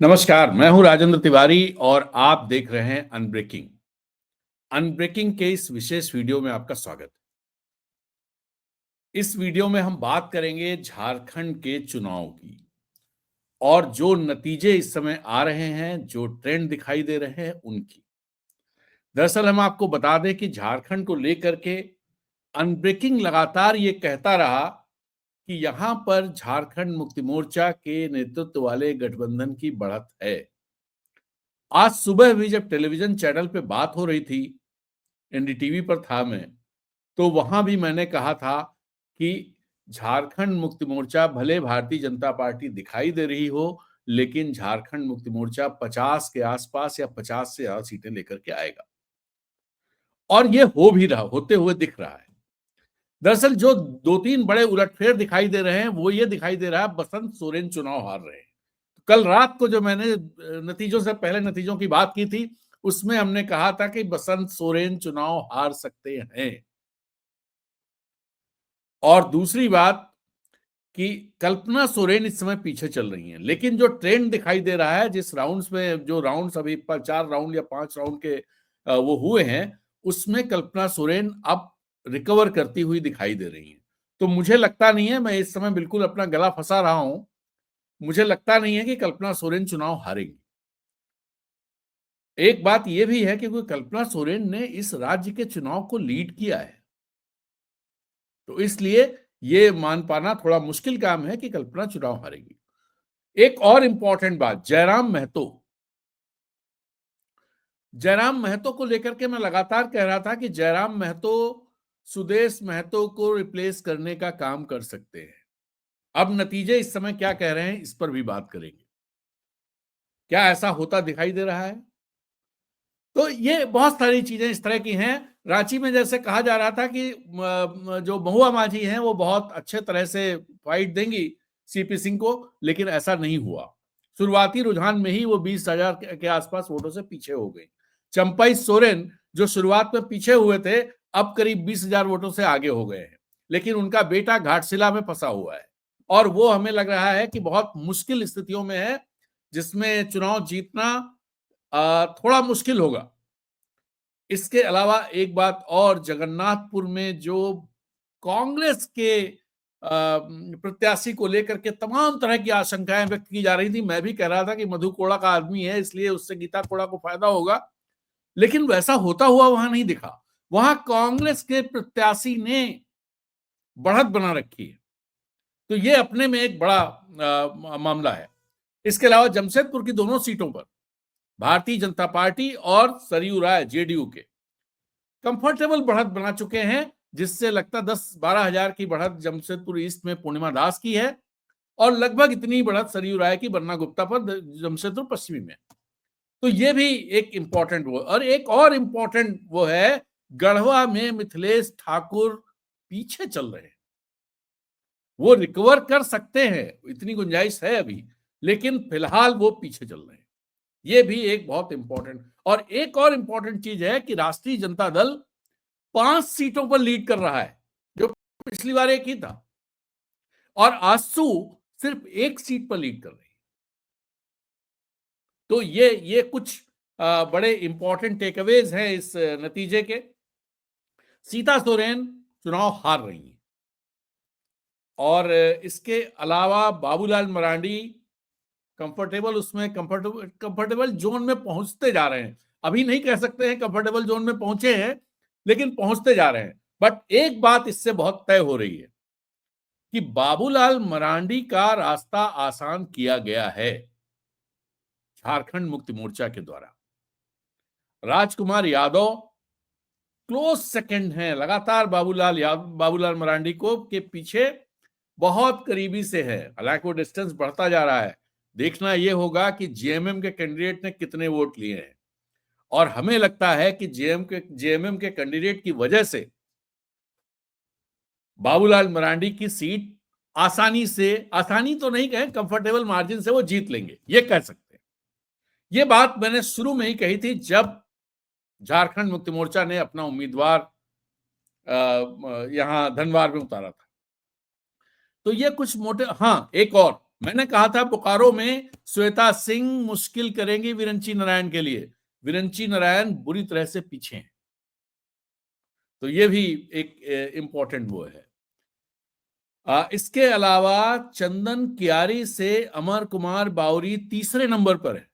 नमस्कार, मैं हूं राजेंद्र तिवारी और आप देख रहे हैं अनब्रेकिंग। अनब्रेकिंग के इस विशेष वीडियो में आपका स्वागत है। इस वीडियो में हम बात करेंगे झारखंड के चुनाव की और जो नतीजे इस समय आ रहे हैं, जो ट्रेंड दिखाई दे रहे हैं उनकी। दरअसल हम आपको बता दें कि झारखंड को लेकर के अनब्रेकिंग लगातार ये कहता रहा कि यहां पर झारखंड मुक्ति मोर्चा के नेतृत्व वाले गठबंधन की बढ़त है। आज सुबह भी जब टेलीविजन चैनल पे बात हो रही थी, एनडीटीवी पर था मैं, तो वहां भी मैंने कहा था कि झारखंड मुक्ति मोर्चा भले भारतीय जनता पार्टी दिखाई दे रही हो, लेकिन झारखंड मुक्ति मोर्चा 50 के आसपास या 50 से ज्यादा सीटें लेकर के आएगा। और ये हो भी रहा, होते हुए दिख रहा है। दरअसल जो दो तीन बड़े उलटफेर दिखाई दे रहे हैं, वो ये दिखाई दे रहा है बसंत सोरेन चुनाव हार रहे हैं। कल रात को जो मैंने नतीजों से पहले नतीजों की बात की थी, उसमें हमने कहा था कि बसंत सोरेन चुनाव हार सकते हैं। और दूसरी बात कि कल्पना सोरेन इस समय पीछे चल रही हैं, लेकिन जो ट्रेंड दिखाई दे रहा है, जिस राउंड्स में जो राउंड्स अभी 4 राउंड या 5 राउंड के वो हुए हैं, उसमें कल्पना सोरेन अब रिकवर करती हुई दिखाई दे रही हैं। तो मुझे लगता नहीं है, मैं इस समय बिल्कुल अपना गला फंसा रहा हूं, मुझे लगता नहीं है कि कल्पना सोरेन चुनाव हारेगी। एक बात यह भी है कि कोई कल्पना सोरेन ने इस राज्य के चुनाव को लीड किया है, तो इसलिए ये मान पाना थोड़ा मुश्किल काम है कि कल्पना चुनाव हारेगी। एक और इंपॉर्टेंट बात, जयराम महतो को लेकर के मैं लगातार कह रहा था कि जयराम महतो सुदेश महतो को रिप्लेस करने का काम कर सकते हैं। अब नतीजे इस समय क्या कह रहे हैं, इस पर भी बात करेंगे। क्या ऐसा होता दिखाई दे रहा है? तो ये बहुत सारी चीजें इस तरह की हैं। रांची में जैसे कहा जा रहा था कि जो महुआ माझी हैं वो बहुत अच्छे तरह से फाइट देंगी सीपी सिंह को, लेकिन ऐसा नहीं हुआ। शुरुआती रुझान में ही वो 20,000 के आसपास वोटों से पीछे हो गई। चंपई सोरेन जो शुरुआत में पीछे हुए थे, अब करीब 20,000 वोटों से आगे हो गए हैं, लेकिन उनका बेटा घाटशिला में फंसा हुआ है और वो हमें लग रहा है कि बहुत मुश्किल स्थितियों में है, जिसमें चुनाव जीतना थोड़ा मुश्किल होगा। इसके अलावा एक बात और, जगन्नाथपुर में जो कांग्रेस के प्रत्याशी को लेकर के तमाम तरह की आशंकाएं व्यक्त की जा रही थी। मैं भी कह रहा था कि मधु कोड़ा का आदमी है, इसलिए उससे गीता कोड़ा को फायदा होगा, लेकिन वैसा होता हुआ वहां नहीं दिखा। वहां कांग्रेस के प्रत्याशी ने बढ़त बना रखी है, तो ये अपने में एक बड़ा मामला है। इसके अलावा जमशेदपुर की दोनों सीटों पर भारतीय जनता पार्टी और सरयू राय जेडीयू के कंफर्टेबल बढ़त बना चुके हैं, जिससे लगता 10-12 हजार की बढ़त जमशेदपुर ईस्ट में पूर्णिमा दास की है और लगभग इतनी बढ़त सरयू राय की बन्ना गुप्ता पर जमशेदपुर पश्चिमी में। तो ये भी एक इंपॉर्टेंट वो, और एक और इंपॉर्टेंट वो है, गढ़वा में मिथिलेश ठाकुर पीछे चल रहे हैं। वो रिकवर कर सकते हैं, इतनी गुंजाइश है अभी, लेकिन फिलहाल वो पीछे चल रहे हैं। ये भी एक बहुत इंपॉर्टेंट, और एक और इंपॉर्टेंट चीज है कि राष्ट्रीय जनता दल 5 सीटों पर लीड कर रहा है, जो पिछली बार एक ही था, और आजसू सिर्फ एक सीट पर लीड कर रही है। तो ये कुछ बड़े इंपॉर्टेंट टेकअवेज हैं इस नतीजे के। सीता सोरेन चुनाव हार रही है, और इसके अलावा बाबूलाल मरांडी कंफर्टेबल जोन में पहुंचते जा रहे हैं। अभी नहीं कह सकते हैं कंफर्टेबल जोन में पहुंचे हैं, लेकिन पहुंचते जा रहे हैं। बट एक बात इससे बहुत तय हो रही है कि बाबूलाल मरांडी का रास्ता आसान किया गया है झारखंड मुक्ति मोर्चा के द्वारा। राजकुमार यादव क्लोज सेकंड हैं, लगातार बाबूलाल मरांडी को के पीछे बहुत करीबी से है। हालांकि वो डिस्टेंस बढ़ता जा रहा है। देखना यह होगा कि जेएमएम के कैंडिडेट ने कितने वोट लिए हैं, और हमें लगता है कि जेएमएम के कैंडिडेट की वजह से बाबूलाल मरांडी की सीट आसानी तो नहीं कहें, कंफर्टेबल मार्जिन से वो जीत लेंगे, ये कह सकते हैं। ये बात मैंने शुरू में ही कही थी जब झारखंड मुक्ति मोर्चा ने अपना उम्मीदवार यहां धनवार में उतारा था। तो ये कुछ मोटे, हाँ एक और, मैंने कहा था बोकारो में श्वेता सिंह मुश्किल करेंगी विरंची नारायण के लिए, विरंची नारायण बुरी तरह से पीछे हैं। तो ये भी एक इंपॉर्टेंट वो है। इसके अलावा चंदन कियारी से अमर कुमार बावरी तीसरे नंबर पर है।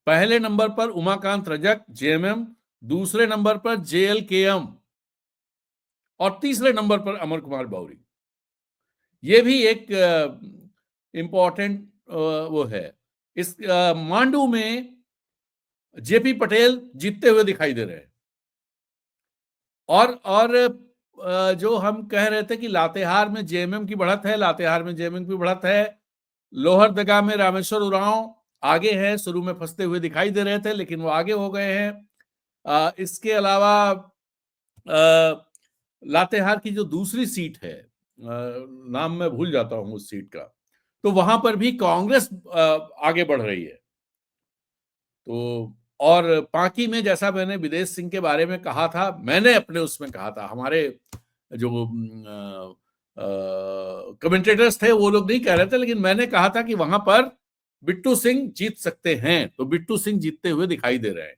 पहले नंबर पर उमाकांत रजक जेएमएम, दूसरे नंबर पर जेएलकेएम और तीसरे नंबर पर अमर कुमार बावरी। ये भी एक इंपॉर्टेंट वो है। इस मांडू में जेपी पटेल जीतते हुए दिखाई दे रहे हैं। और जो हम कह रहे थे कि लातेहार में जेएमएम की बढ़त है, लातेहार में जेएमएम की बढ़त है। लोहरदगा में रामेश्वर उरांव आगे हैं, शुरू में फंसते हुए दिखाई दे रहे थे लेकिन वो आगे हो गए हैं। इसके अलावा लातेहार की जो दूसरी सीट है, नाम मैं भूल जाता हूं उस सीट का, तो वहां पर भी कांग्रेस आगे बढ़ रही है। तो और पांकी में जैसा मैंने विदेश सिंह के बारे में कहा था, मैंने अपने उसमें कहा था, हमारे जो कमेंटेटर्स थे वो लोग नहीं कह रहे थे, लेकिन मैंने कहा था कि वहां पर बिट्टू सिंह जीत सकते हैं, तो बिट्टू सिंह जीतते हुए दिखाई दे रहे हैं।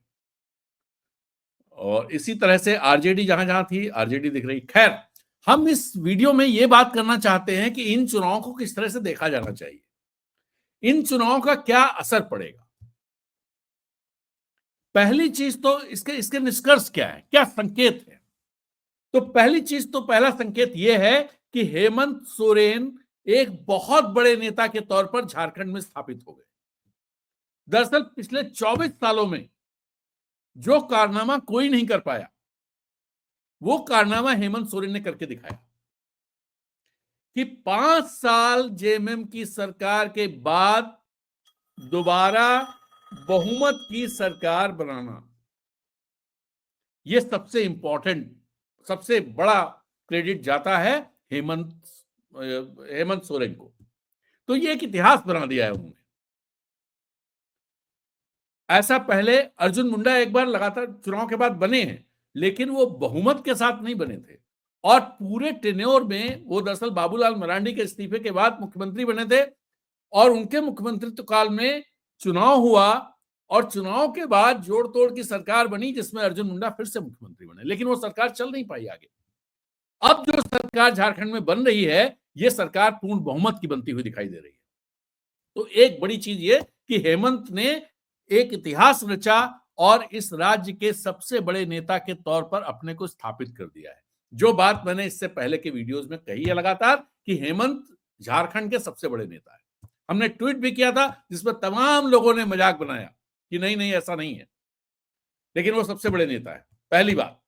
और इसी तरह से आरजेडी जहां जहां थी आरजेडी दिख रही। खैर, हम इस वीडियो में ये बात करना चाहते हैं कि इन चुनावों को किस तरह से देखा जाना चाहिए, इन चुनावों का क्या असर पड़ेगा। पहली चीज तो इसके इसके निष्कर्ष क्या है, क्या संकेत है। तो पहली चीज तो पहला संकेत यह है कि हेमंत सोरेन एक बहुत बड़े नेता के तौर पर झारखंड में स्थापित हो गए। दरअसल पिछले 24 सालों में जो कारनामा कोई नहीं कर पाया, वो कारनामा हेमंत सोरेन ने करके दिखाया कि 5 साल जेएमएम की सरकार के बाद दोबारा बहुमत की सरकार बनाना, यह सबसे इंपॉर्टेंट, सबसे बड़ा क्रेडिट जाता है हेमंत सोरेन को। तो ये एक इतिहास बना दिया है उन्होंने। ऐसा पहले अर्जुन मुंडा एक बार लगातार चुनाव के बाद बने हैं, लेकिन वो बहुमत के साथ नहीं बने थे। और पूरे टेन्योर में वो दरअसल बाबूलाल मरांडी के इस्तीफे के बाद मुख्यमंत्री बने थे, और उनके मुख्यमंत्रित्व काल में चुनाव हुआ, और चुनाव के बाद जोड़ तोड़ की सरकार बनी जिसमें अर्जुन मुंडा फिर से मुख्यमंत्री बने, लेकिन वो सरकार चल नहीं पाई आगे। अब जो सरकार झारखंड में बन रही है, ये सरकार पूर्ण बहुमत की बनती हुई दिखाई दे रही है। तो एक बड़ी चीज ये कि हेमंत ने एक इतिहास रचा और इस राज्य के सबसे बड़े नेता के तौर पर अपने को स्थापित कर दिया है। जो बात मैंने इससे पहले के वीडियोस में कही है लगातार कि हेमंत झारखंड के सबसे बड़े नेता है। हमने ट्वीट भी किया था जिसमें तमाम लोगों ने मजाक बनाया कि नहीं नहीं ऐसा नहीं है, लेकिन वो सबसे बड़े नेता है, पहली बात।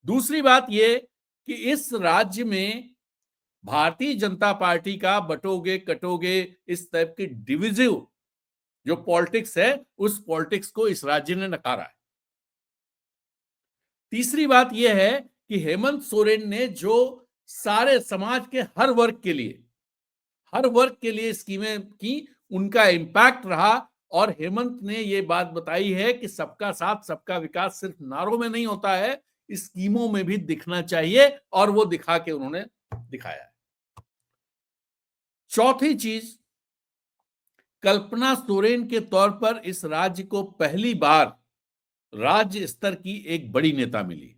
दूसरी बात ये कि इस राज्य में भारतीय जनता पार्टी का बटोगे कटोगे इस टाइप की डिविजिव जो पॉलिटिक्स है, उस पॉलिटिक्स को इस राज्य ने नकारा है। तीसरी बात यह है कि हेमंत सोरेन ने जो सारे समाज के हर वर्ग के लिए स्कीमें की, उनका इंपैक्ट रहा। और हेमंत ने यह बात बताई है कि सबका साथ सबका विकास सिर्फ नारों में नहीं होता है, स्कीमों में भी दिखना चाहिए, और वो दिखा के उन्होंने दिखाया है। चौथी चीज, कल्पना सोरेन के तौर पर इस राज्य को पहली बार राज्य स्तर की एक बड़ी नेता मिली।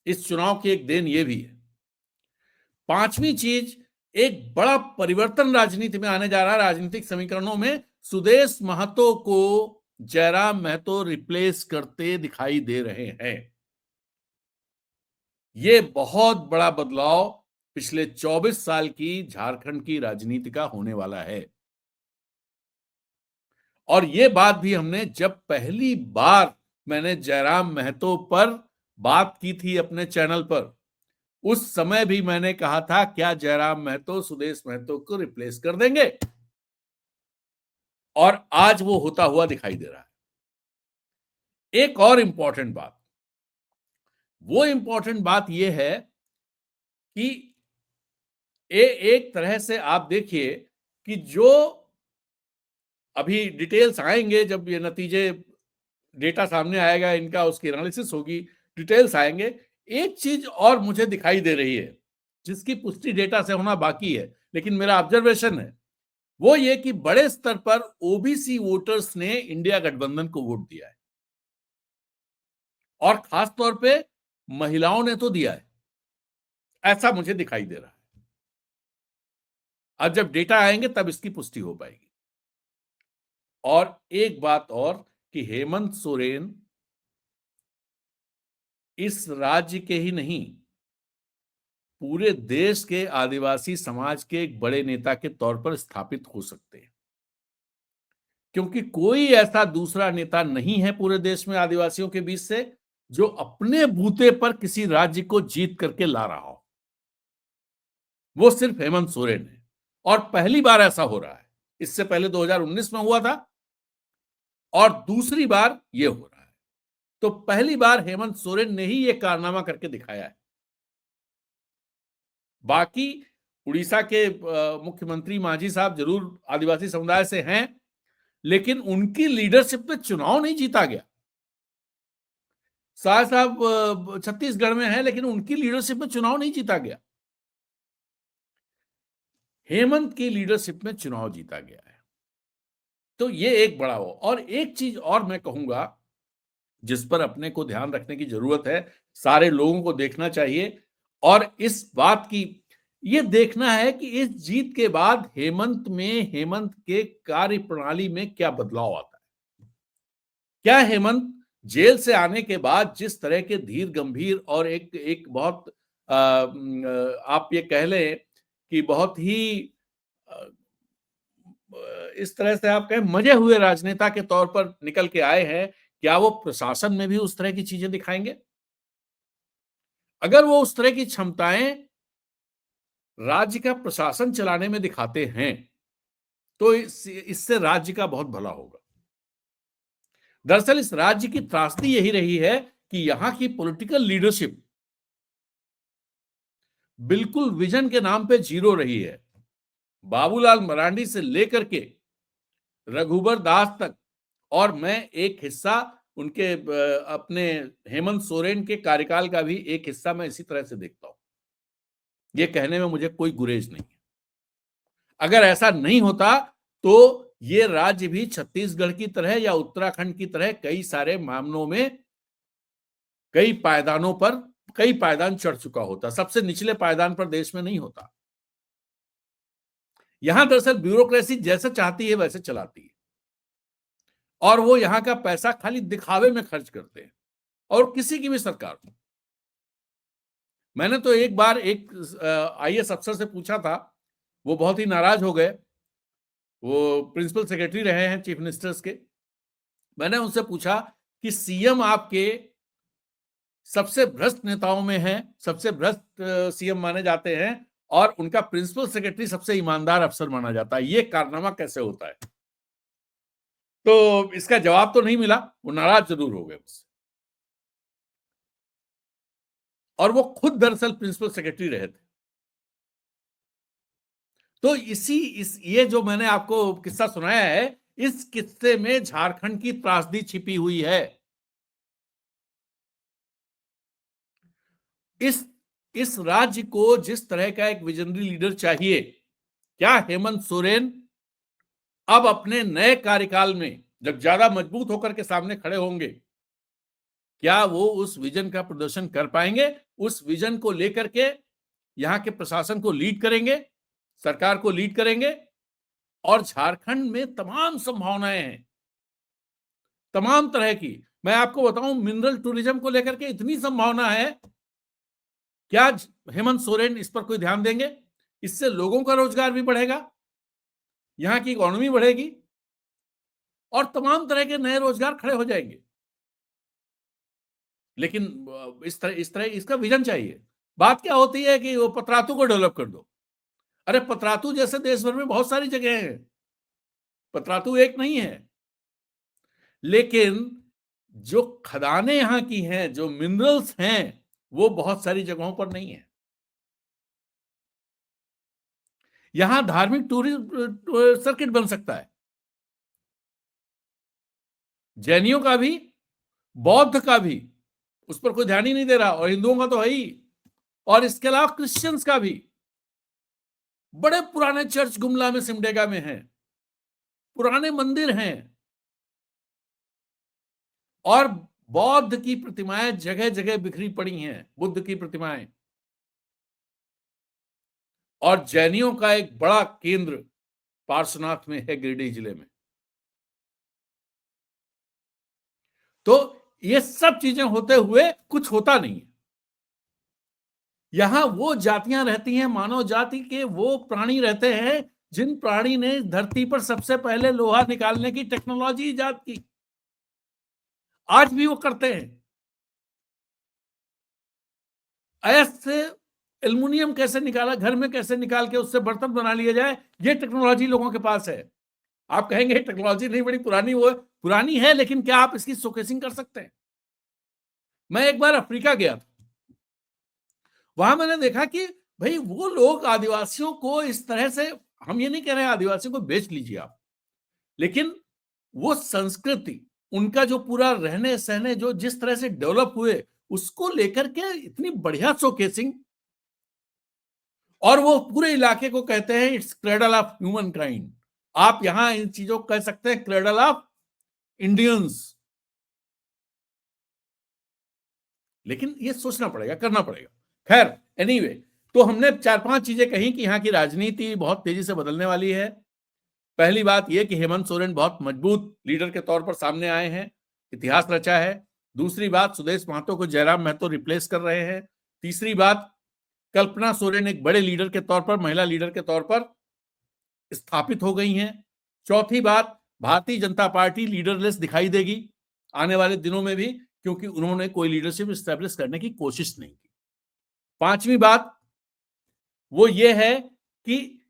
इस चुनाव की एक देन यह भी है। पांचवी चीज, एक बड़ा परिवर्तन राजनीति में आने जा रहा है। राजनीतिक समीकरणों में सुदेश महतो को जयराम महतो रिप्लेस करते दिखाई दे रहे हैं। यह बहुत बड़ा बदलाव पिछले 24 साल की झारखंड की राजनीति का होने वाला है। और यह बात भी हमने जब पहली बार मैंने जयराम महतो पर बात की थी अपने चैनल पर, उस समय भी मैंने कहा था क्या जयराम महतो सुदेश महतो को रिप्लेस कर देंगे, और आज वो होता हुआ दिखाई दे रहा है। एक और इंपॉर्टेंट बात, वो इंपॉर्टेंट बात यह है कि एक तरह से आप देखिए कि जो अभी डिटेल्स आएंगे, जब ये नतीजे डेटा सामने आएगा इनका, उसकी एनालिसिस होगी, डिटेल्स आएंगे। एक चीज और मुझे दिखाई दे रही है जिसकी पुष्टि डेटा से होना बाकी है, लेकिन मेरा ऑब्जर्वेशन है वो ये कि बड़े स्तर पर ओबीसी वोटर्स ने इंडिया गठबंधन को वोट दिया है और खास तौर पे महिलाओं ने तो दिया है, ऐसा मुझे दिखाई दे रहा है। अब जब डेटा आएंगे तब इसकी पुष्टि हो पाएगी। और एक बात और कि हेमंत सोरेन इस राज्य के ही नहीं, पूरे देश के आदिवासी समाज के एक बड़े नेता के तौर पर स्थापित हो सकते हैं, क्योंकि कोई ऐसा दूसरा नेता नहीं है पूरे देश में आदिवासियों के बीच से जो अपने बूते पर किसी राज्य को जीत करके ला रहा हो। वो सिर्फ हेमंत सोरेन है और पहली बार ऐसा हो रहा है। इससे पहले 2019 में हुआ था और दूसरी बार ये हो रहा है। तो पहली बार हेमंत सोरेन ने ही ये कारनामा करके दिखाया है। बाकी उड़ीसा के मुख्यमंत्री मांझी साहब जरूर आदिवासी समुदाय से हैं, लेकिन उनकी लीडरशिप में चुनाव नहीं जीता गया। शाह साहब छत्तीसगढ़ में हैं, लेकिन उनकी लीडरशिप में चुनाव नहीं जीता गया। हेमंत की लीडरशिप में चुनाव जीता गया है। तो ये एक बड़ा हो। और एक चीज और मैं कहूंगा जिस पर अपने को ध्यान रखने की जरूरत है, सारे लोगों को देखना चाहिए और इस बात की ये देखना है कि इस जीत के बाद हेमंत के कार्य प्रणाली में क्या बदलाव आता है। क्या हेमंत जेल से आने के बाद जिस तरह के धीर गंभीर और एक एक बहुत आप ये कह लें कि बहुत ही इस तरह से आप कहें मजे हुए राजनेता के तौर पर निकल के आए हैं, क्या वो प्रशासन में भी उस तरह की चीजें दिखाएंगे? अगर वो उस तरह की क्षमताएं राज्य का प्रशासन चलाने में दिखाते हैं तो इससे राज्य का बहुत भला होगा। दरअसल इस राज्य की त्रासदी यही रही है कि यहां की पॉलिटिकल लीडरशिप बिल्कुल विजन के नाम पे जीरो रही है। बाबूलाल मरांडी से लेकर के रघुबर दास तक, और मैं एक हिस्सा उनके अपने हेमंत सोरेन के कार्यकाल का भी एक हिस्सा मैं इसी तरह से देखता हूं। ये कहने में मुझे कोई गुरेज नहीं है। अगर ऐसा नहीं होता तो ये राज्य भी छत्तीसगढ़ की तरह या उत्तराखंड की तरह कई सारे मामलों में कई पायदान चढ़ चुका होता। सबसे निचले पायदान पर देश में नहीं होता। यहां दरअसल ब्यूरोक्रेसी जैसे चाहती है वैसे चलाती है और वो यहां का पैसा खाली दिखावे में खर्च करते हैं, और किसी की भी सरकार हो। मैंने तो एक बार एक आईएएस अफसर से पूछा था, वो बहुत ही नाराज हो गए। वो प्रिंसिपल सेक्रेटरी रहे हैं चीफ मिनिस्टर्स के। मैंने उनसे पूछा कि सीएम आपके सबसे भ्रष्ट नेताओं में हैं, सबसे भ्रष्ट सीएम माने जाते हैं, और उनका प्रिंसिपल सेक्रेटरी सबसे ईमानदार अफसर माना जाता है, ये कारनामा कैसे होता है? तो इसका जवाब तो नहीं मिला, वो नाराज जरूर हो गए मुझसे। और वो खुद दरअसल प्रिंसिपल सेक्रेटरी रहे थे। तो ये जो मैंने आपको किस्सा सुनाया है, इस किस्से में झारखंड की त्रासदी छिपी हुई है। इस राज्य को जिस तरह का एक विजनरी लीडर चाहिए, क्या हेमंत सोरेन अब अपने नए कार्यकाल में जब ज्यादा मजबूत होकर के सामने खड़े होंगे, क्या वो उस विजन का प्रदर्शन कर पाएंगे? उस विजन को लेकर के यहां के प्रशासन को लीड करेंगे, सरकार को लीड करेंगे, और झारखंड में तमाम संभावनाएं हैं, तमाम तरह की। मैं आपको बताऊं, मिनरल टूरिज्म को लेकर के इतनी संभावना है। क्या हेमंत सोरेन इस पर कोई ध्यान देंगे? इससे लोगों का रोजगार भी बढ़ेगा, यहां की इकोनॉमी बढ़ेगी और तमाम तरह के नए रोजगार खड़े हो जाएंगे। लेकिन इस तरह इसका विजन चाहिए। बात क्या होती है कि वो पतरातू को डेवलप कर दो। अरे पतरातू जैसे देश भर में बहुत सारी जगह हैं, पतरातू एक नहीं है। लेकिन जो खदानें यहां की हैं, जो मिनरल्स हैं, वो बहुत सारी जगहों पर नहीं है। यहां धार्मिक टूरिज्म सर्किट बन सकता है, जैनियों का भी, बौद्ध का भी। उस पर कोई ध्यान ही नहीं दे रहा, और हिंदुओं का तो है ही। और इसके अलावा क्रिश्चियंस का भी बड़े पुराने चर्च गुमला में, सिमडेगा में हैं, पुराने मंदिर हैं, और बौद्ध की प्रतिमाएं जगह जगह बिखरी पड़ी हैं, बुद्ध की प्रतिमाएं। और जैनियों का एक बड़ा केंद्र पार्श्वनाथ में है, गिरिडीह जिले में। तो ये सब चीजें होते हुए कुछ होता नहीं है। यहां वो जातियां रहती हैं, मानव जाति के वो प्राणी रहते हैं जिन प्राणी ने धरती पर सबसे पहले लोहा निकालने की टेक्नोलॉजी इजाद की। आज भी वो करते हैं। ऐसे एल्युमिनियम कैसे निकाला, घर में कैसे निकाल के उससे बर्तन बना लिया जाए, ये टेक्नोलॉजी लोगों के पास है। आप कहेंगे टेक्नोलॉजी नहीं बड़ी पुरानी, वो पुरानी है, लेकिन क्या आप इसकी शोकेसिंग कर सकते हैं? मैं एक बार अफ्रीका गया था, वहां मैंने देखा कि भाई वो लोग आदिवासियों को इस तरह से, हम ये नहीं कह रहे हैं आदिवासियों को बेच लीजिए आप, लेकिन वो संस्कृति, उनका जो पूरा रहने सहने जो जिस तरह से डेवलप हुए, उसको लेकर के इतनी बढ़िया शोकेसिंग। और वो पूरे इलाके को कहते हैं it's cradle of human kind. आप यहां इन चीजों को कह सकते हैं क्रेडल ऑफ इंडियंस। लेकिन ये सोचना पड़ेगा, करना पड़ेगा। खैर एनीवे, तो हमने 4-5 चीजें कही कि यहाँ की राजनीति बहुत तेजी से बदलने वाली है। पहली बात यह कि हेमंत सोरेन बहुत मजबूत लीडर के तौर पर सामने आए हैं, इतिहास रचा है। दूसरी बात, सुदेश महतो को जयराम महतो रिप्लेस कर रहे हैं। तीसरी बात, कल्पना सोरेन एक बड़े लीडर के तौर पर, महिला लीडर के तौर पर स्थापित हो गई हैं। चौथी बात, भारतीय जनता पार्टी लीडरलेस दिखाई देगी आने वाले दिनों में भी, क्योंकि उन्होंने कोई लीडरशिप स्टैब्लिश करने की कोशिश नहीं की। पांचवी बात वो ये है कि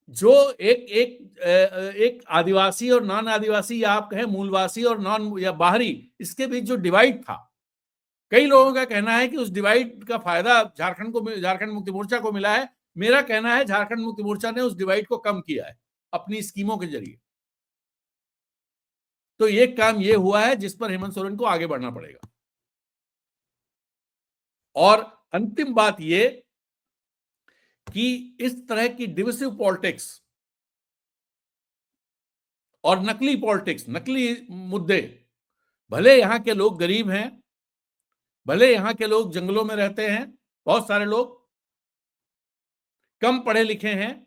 जो एक आदिवासी और नॉन आदिवासी, या आप कहें मूलवासी और नॉन या बाहरी, इसके बीच जो डिवाइड था, कई लोगों का कहना है कि उस डिवाइड का फायदा झारखंड मुक्ति मोर्चा को मिला है। मेरा कहना है झारखंड मुक्ति मोर्चा ने उस डिवाइड को कम किया है अपनी स्कीमों के जरिए। तो एक काम ये हुआ है जिस पर हेमंत सोरेन को आगे बढ़ना पड़ेगा। और अंतिम बात ये कि इस तरह की डिविसिव पॉलिटिक्स और नकली पॉलिटिक्स, नकली मुद्दे, भले यहां के लोग गरीब हैं, भले यहां के लोग जंगलों में रहते हैं, बहुत सारे लोग कम पढ़े लिखे हैं,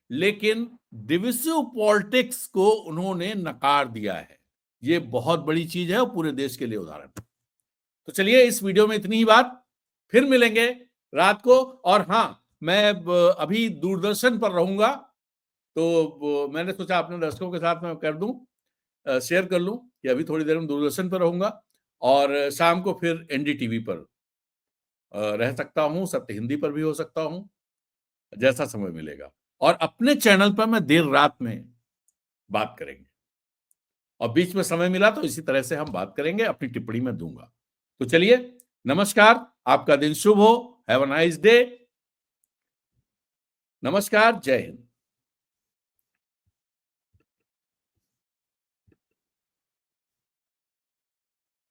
लेकिन डिविसिव पॉलिटिक्स को उन्होंने नकार दिया है। यह बहुत बड़ी चीज है और पूरे देश के लिए उदाहरण। तो चलिए, इस वीडियो में इतनी ही बात, फिर मिलेंगे रात को। और हां, मैं अभी दूरदर्शन पर रहूंगा, तो मैंने सोचा अपने दर्शकों के साथ मैं कर दूं, शेयर कर लूं कि अभी थोड़ी देर में दूरदर्शन पर रहूंगा और शाम को फिर एनडीटीवी पर रह सकता हूं, सत्य हिंदी पर भी हो सकता हूं, जैसा समय मिलेगा। और अपने चैनल पर मैं देर रात में बात करेंगे, और बीच में समय मिला तो इसी तरह से हम बात करेंगे, अपनी टिप्पणी में दूंगा। तो चलिए, नमस्कार, आपका दिन शुभ हो, हैव अ नाइस डे। नमस्कार, जय हिंद।